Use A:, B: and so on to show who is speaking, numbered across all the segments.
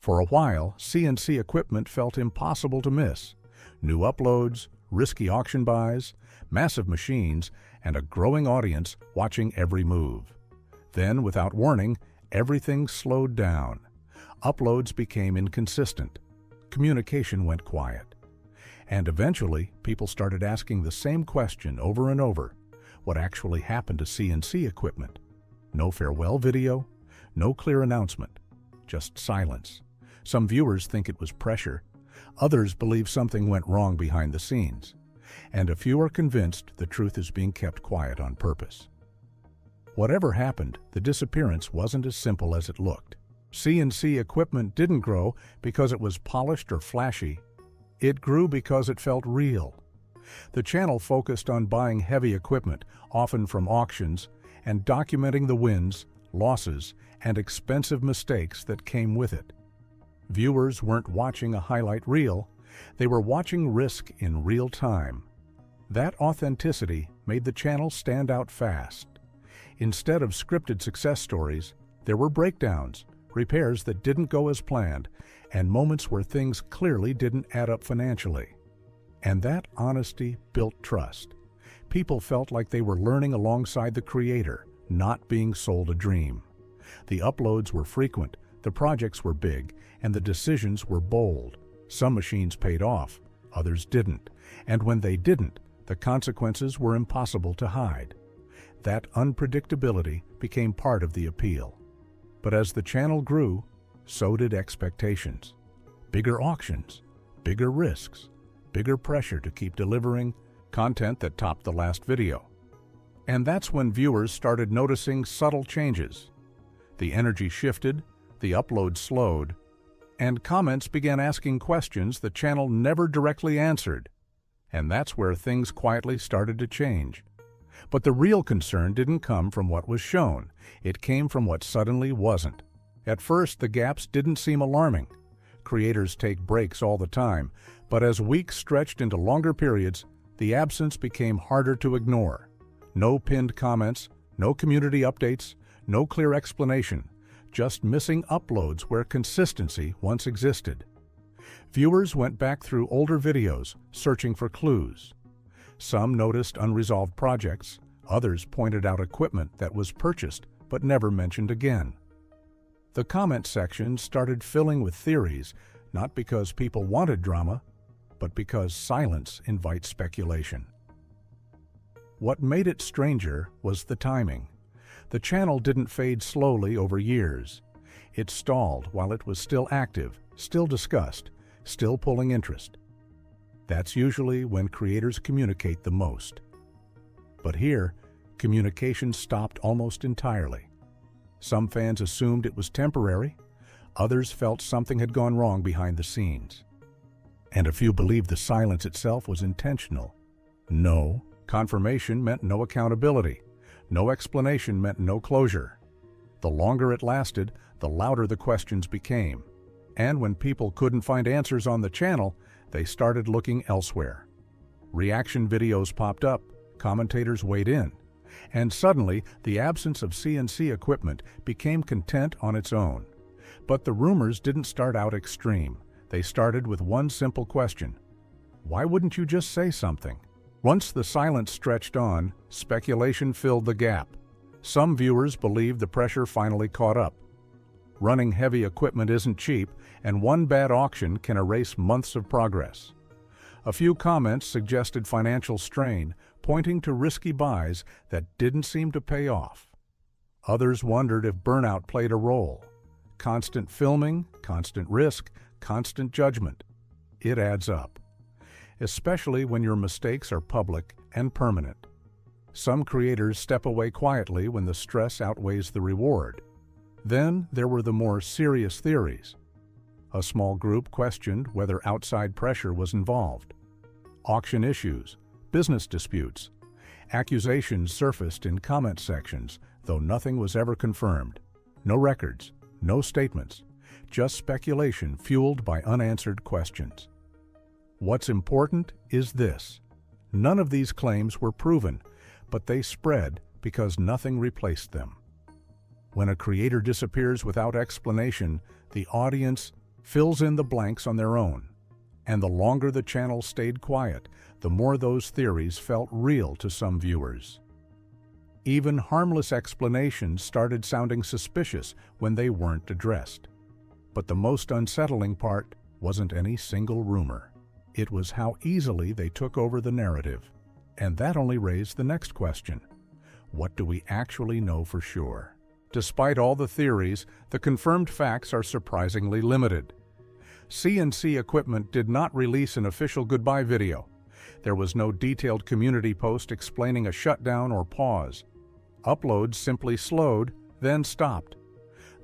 A: For a while, CNC equipment felt impossible to miss. New uploads, risky auction buys, massive machines, and a growing audience watching every move. Then, without warning, everything slowed down. Uploads became inconsistent. Communication went quiet. And eventually, people started asking the same question over and over. What actually happened to CNC equipment? No farewell video, no clear announcement, just silence. Some viewers think it was pressure. Others believe something went wrong behind the scenes. And a few are convinced the truth is being kept quiet on purpose. Whatever happened, the disappearance wasn't as simple as it looked. CNC equipment didn't grow because it was polished or flashy. It grew because it felt real. The channel focused on buying heavy equipment, often from auctions, and documenting the wins, losses, and expensive mistakes that came with it. Viewers weren't watching a highlight reel, they were watching risk in real time. That authenticity made the channel stand out fast. Instead of scripted success stories, there were breakdowns, repairs that didn't go as planned, and moments where things clearly didn't add up financially. And that honesty built trust. People felt like they were learning alongside the creator, not being sold a dream. The uploads were frequent, the projects were big, and the decisions were bold. Some machines paid off, others didn't, and when they didn't, the consequences were impossible to hide. That unpredictability became part of the appeal. But as the channel grew, so did expectations. Bigger auctions, bigger risks, bigger pressure to keep delivering content that topped the last video. And that's when viewers started noticing subtle changes. The energy shifted, the upload slowed, and comments began asking questions the channel never directly answered. And that's where things quietly started to change. But the real concern didn't come from what was shown. It came from what suddenly wasn't. At first, the gaps didn't seem alarming. Creators take breaks all the time, but as weeks stretched into longer periods, the absence became harder to ignore. No pinned comments, no community updates, no clear explanation, just missing uploads where consistency once existed. Viewers went back through older videos, searching for clues. Some noticed unresolved projects, others pointed out equipment that was purchased but never mentioned again. The comment section started filling with theories, not because people wanted drama, but because silence invites speculation. What made it stranger was the timing. The channel didn't fade slowly over years. It stalled while it was still active, still discussed, still pulling interest. That's usually when creators communicate the most. But here, communication stopped almost entirely. Some fans assumed it was temporary, others felt something had gone wrong behind the scenes. And a few believed the silence itself was intentional. No confirmation meant no accountability. No explanation meant no closure. The longer it lasted, the louder the questions became. And when people couldn't find answers on the channel, they started looking elsewhere. Reaction videos popped up, commentators weighed in, and suddenly the absence of CNC equipment became content on its own. But the rumors didn't start out extreme. They started with one simple question: why wouldn't you just say something? Once the silence stretched on, speculation filled the gap. Some viewers believed the pressure finally caught up. Running heavy equipment isn't cheap, and one bad auction can erase months of progress. A few comments suggested financial strain, pointing to risky buys that didn't seem to pay off. Others wondered if burnout played a role. Constant filming, constant risk, constant judgment. It adds up, especially when your mistakes are public and permanent. Some creators step away quietly when the stress outweighs the reward. Then there were the more serious theories. A small group questioned whether outside pressure was involved. Auction issues, business disputes, accusations surfaced in comment sections, though nothing was ever confirmed. No records, no statements, just speculation fueled by unanswered questions. What's important is this: none of these claims were proven, but they spread because nothing replaced them. When a creator disappears without explanation, the audience fills in the blanks on their own. And the longer the channel stayed quiet, the more those theories felt real to some viewers. Even harmless explanations started sounding suspicious when they weren't addressed. But the most unsettling part wasn't any single rumor. It was how easily they took over the narrative. And that only raised the next question. What do we actually know for sure? Despite all the theories, the confirmed facts are surprisingly limited. CNC Equipment did not release an official goodbye video. There was no detailed community post explaining a shutdown or pause. Uploads simply slowed, then stopped.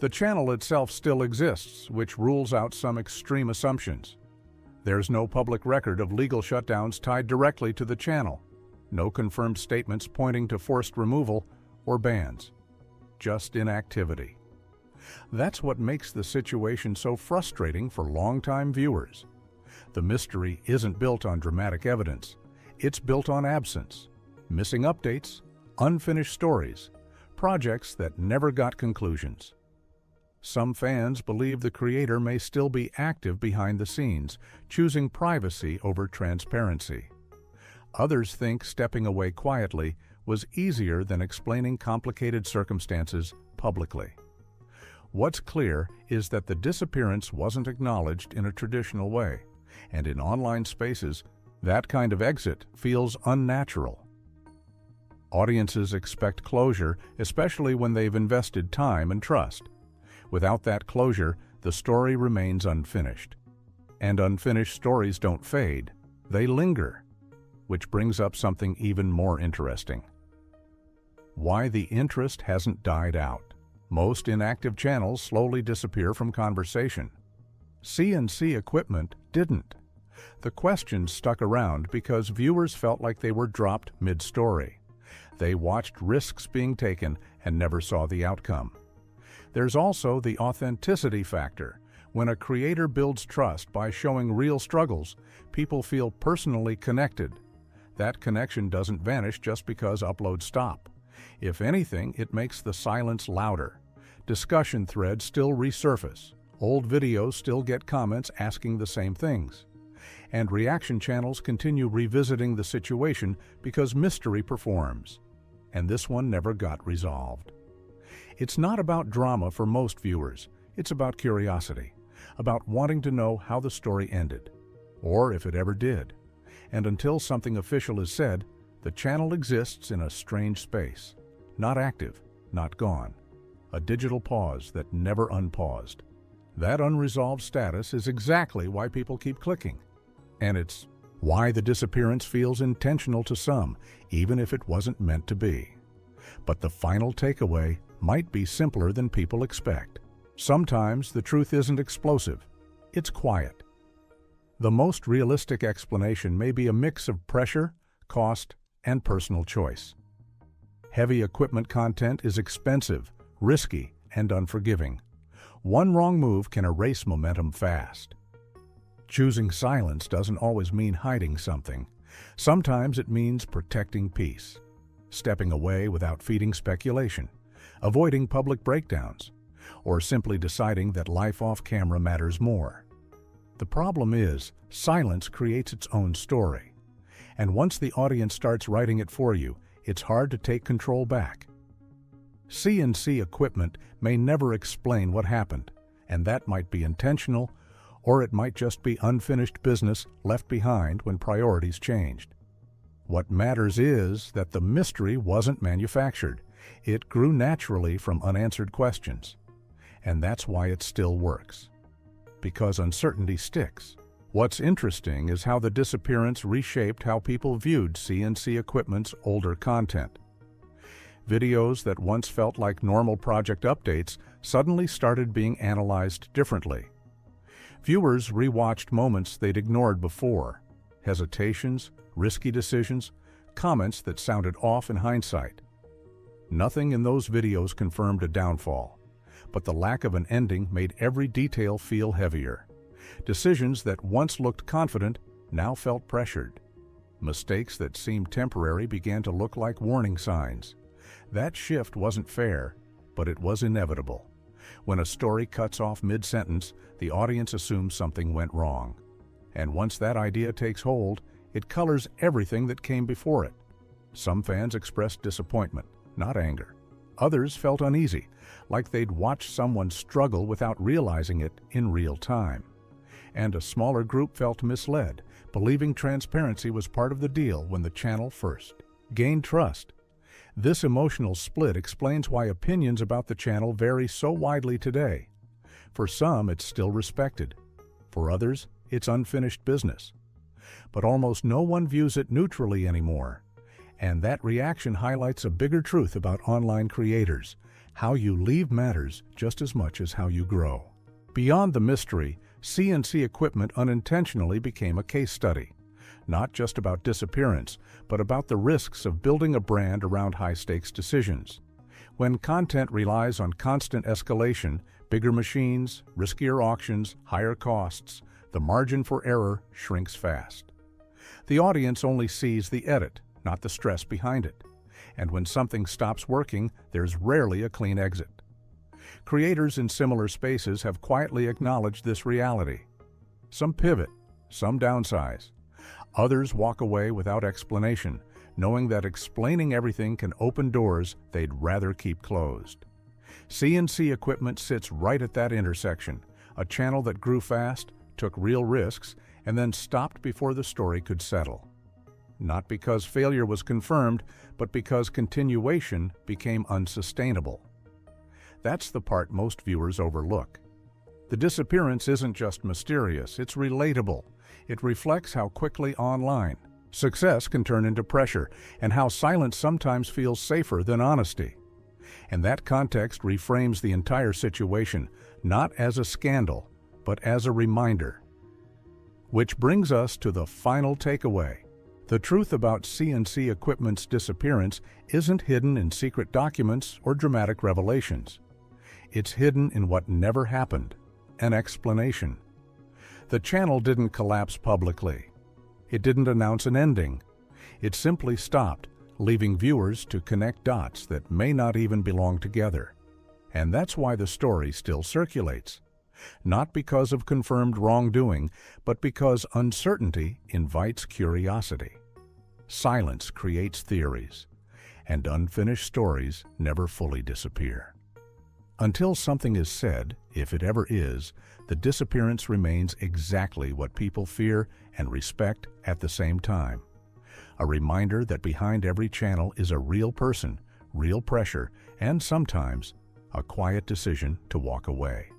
A: The channel itself still exists, which rules out some extreme assumptions. There's no public record of legal shutdowns tied directly to the channel. No confirmed statements pointing to forced removal or bans. Just inactivity. That's what makes the situation so frustrating for longtime viewers. The mystery isn't built on dramatic evidence. It's built on absence, missing updates, unfinished stories, projects that never got conclusions. Some fans believe the creator may still be active behind the scenes, choosing privacy over transparency. Others think stepping away quietly was easier than explaining complicated circumstances publicly. What's clear is that the disappearance wasn't acknowledged in a traditional way, and in online spaces, that kind of exit feels unnatural. Audiences expect closure, especially when they've invested time and trust. Without that closure, the story remains unfinished. And unfinished stories don't fade, they linger. Which brings up something even more interesting. Why the interest hasn't died out. Most inactive channels slowly disappear from conversation. CNC Equipment didn't. The questions stuck around because viewers felt like they were dropped mid-story. They watched risks being taken and never saw the outcome. There's also the authenticity factor. When a creator builds trust by showing real struggles, people feel personally connected. That connection doesn't vanish just because uploads stop. If anything, it makes the silence louder. Discussion threads still resurface. Old videos still get comments asking the same things. And reaction channels continue revisiting the situation because mystery performs. And this one never got resolved. It's not about drama for most viewers. It's about curiosity, about wanting to know how the story ended, or if it ever did. And until something official is said, the channel exists in a strange space. Not active, not gone. A digital pause that never unpaused. That unresolved status is exactly why people keep clicking. And it's why the disappearance feels intentional to some, even if it wasn't meant to be. But the final takeaway might be simpler than people expect. Sometimes the truth isn't explosive, it's quiet. The most realistic explanation may be a mix of pressure, cost, and personal choice. Heavy equipment content is expensive, risky, and unforgiving. One wrong move can erase momentum fast. Choosing silence doesn't always mean hiding something. Sometimes it means protecting peace, stepping away without feeding speculation, avoiding public breakdowns, or simply deciding that life off camera matters more. The problem is, silence creates its own story. And once the audience starts writing it for you, it's hard to take control back. CNC Equipment may never explain what happened, and that might be intentional, or it might just be unfinished business left behind when priorities changed. What matters is that the mystery wasn't manufactured. It grew naturally from unanswered questions. And that's why it still works. Because uncertainty sticks. What's interesting is how the disappearance reshaped how people viewed CNC Equipment's older content. Videos that once felt like normal project updates suddenly started being analyzed differently. Viewers rewatched moments they'd ignored before, hesitations, risky decisions, comments that sounded off in hindsight. Nothing in those videos confirmed a downfall, but the lack of an ending made every detail feel heavier. Decisions that once looked confident now felt pressured. Mistakes that seemed temporary began to look like warning signs. That shift wasn't fair, but it was inevitable. When a story cuts off mid-sentence, the audience assumes something went wrong. And once that idea takes hold, it colors everything that came before it. Some fans expressed disappointment, not anger. Others felt uneasy, like they'd watched someone struggle without realizing it in real time. And a smaller group felt misled, believing transparency was part of the deal when the channel first gained trust. This emotional split explains why opinions about the channel vary so widely today. For some, it's still respected. For others, it's unfinished business. But almost no one views it neutrally anymore. And that reaction highlights a bigger truth about online creators. How you leave matters just as much as how you grow. Beyond the mystery, CNC equipment unintentionally became a case study. Not just about disappearance, but about the risks of building a brand around high-stakes decisions. When content relies on constant escalation, bigger machines, riskier auctions, higher costs, the margin for error shrinks fast. The audience only sees the edit, not the stress behind it. And when something stops working, there's rarely a clean exit. Creators in similar spaces have quietly acknowledged this reality. Some pivot, some downsize. Others walk away without explanation, knowing that explaining everything can open doors they'd rather keep closed. CNC equipment sits right at that intersection, a channel that grew fast, took real risks, and then stopped before the story could settle. Not because failure was confirmed, but because continuation became unsustainable. That's the part most viewers overlook. The disappearance isn't just mysterious, it's relatable. It reflects how quickly online success can turn into pressure, and how silence sometimes feels safer than honesty. And that context reframes the entire situation, not as a scandal, but as a reminder. Which brings us to the final takeaway. The truth about CNC equipment's disappearance isn't hidden in secret documents or dramatic revelations. It's hidden in what never happened, an explanation. The channel didn't collapse publicly. It didn't announce an ending. It simply stopped, leaving viewers to connect dots that may not even belong together. And that's why the story still circulates. Not because of confirmed wrongdoing, but because uncertainty invites curiosity. Silence creates theories, and unfinished stories never fully disappear. Until something is said, if it ever is, the disappearance remains exactly what people fear and respect at the same time. A reminder that behind every channel is a real person, real pressure, and sometimes a quiet decision to walk away.